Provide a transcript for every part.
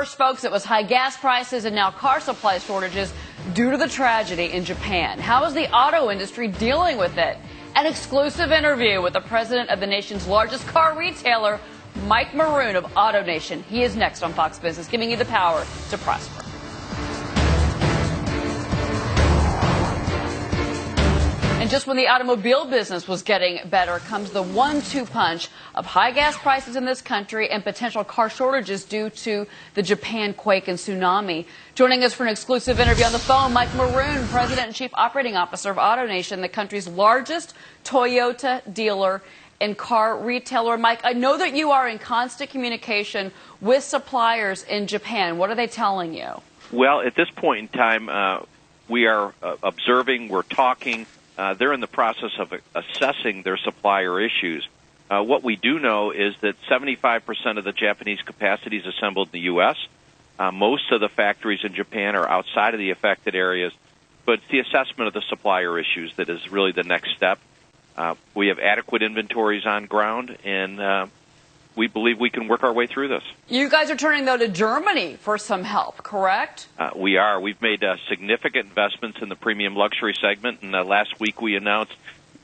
first, folks, it was high gas prices and now car supply shortages due to the tragedy in Japan. How is the auto industry dealing with it? An exclusive interview with the president of the nation's largest car retailer, Mike Maroone of AutoNation. He is next on Fox Business, giving you the power to prosper. And just when the automobile business was getting better comes the 1-2 punch of high gas prices in this country and potential car shortages due to the Japan quake and tsunami. Joining us for an exclusive interview on the phone, Mike Maroone, President and Chief Operating Officer of AutoNation, the country's largest Toyota dealer and car retailer. Mike, I know that you are in constant communication with suppliers in Japan. What are they telling you? Well, at this point in time, we are observing, we're talking. They're in the process of assessing their supplier issues. What we do know is that 75% of the Japanese capacity is assembled in the U.S. Most of the factories in Japan are outside of the affected areas, but it's the assessment of the supplier issues that is really the next step. We have adequate inventories on ground, and we believe we can work our way through this. You guys are turning, though, to Germany for some help, correct? We are. We've made significant investments in the premium luxury segment, and last week we announced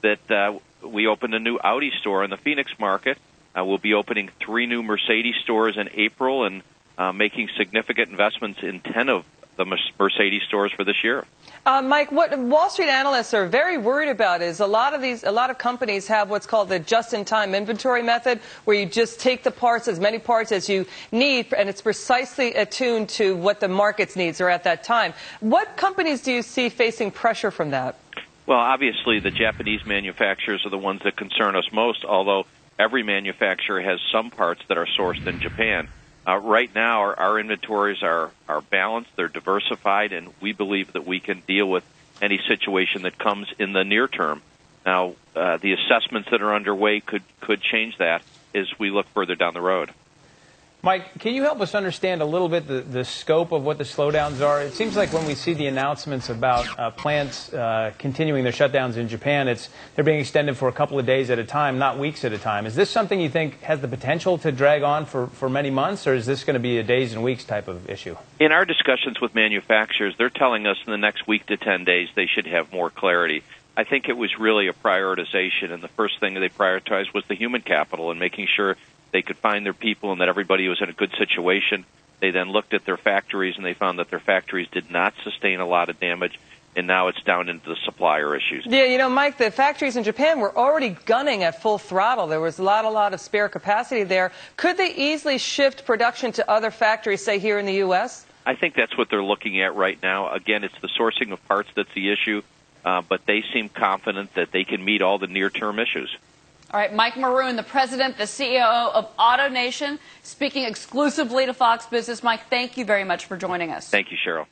that we opened a new Audi store in the Phoenix market. We'll be opening 3 new Mercedes stores in April and making significant investments in 10 of the Mercedes stores for this year. Mike, what Wall Street analysts are very worried about is a lot of companies have what's called the just-in-time inventory method, where you just take the parts, as many parts as you need, and it's precisely attuned to what the market's needs are at that time. What companies do you see facing pressure from that? Well, obviously, the Japanese manufacturers are the ones that concern us most, although every manufacturer has some parts that are sourced in Japan. Right now, our inventories are balanced, they're diversified, and we believe that we can deal with any situation that comes in the near term. Now, the assessments that are underway could change that as we look further down the road. Mike, can you help us understand a little bit the scope of what the slowdowns are? It seems like when we see the announcements about plants continuing their shutdowns in Japan, they're being extended for a couple of days at a time, not weeks at a time. Is this something you think has the potential to drag on for many months, or is this going to be a days and weeks type of issue? In our discussions with manufacturers, they're telling us in the next week to 10 days they should have more clarity. I think it was really a prioritization, and the first thing they prioritized was the human capital and making sure they could find their people and that everybody was in a good situation. They then looked at their factories, and they found that their factories did not sustain a lot of damage, and now it's down into the supplier issues. Yeah, you know, Mike, the factories in Japan were already gunning at full throttle. There was a lot of spare capacity there. Could they easily shift production to other factories, say, here in the U.S.? I think that's what they're looking at right now. Again, it's the sourcing of parts that's the issue, but they seem confident that they can meet all the near-term issues. All right, Mike Maroone, the president, the CEO of AutoNation, speaking exclusively to Fox Business. Mike, thank you very much for joining us. Thank you, Cheryl.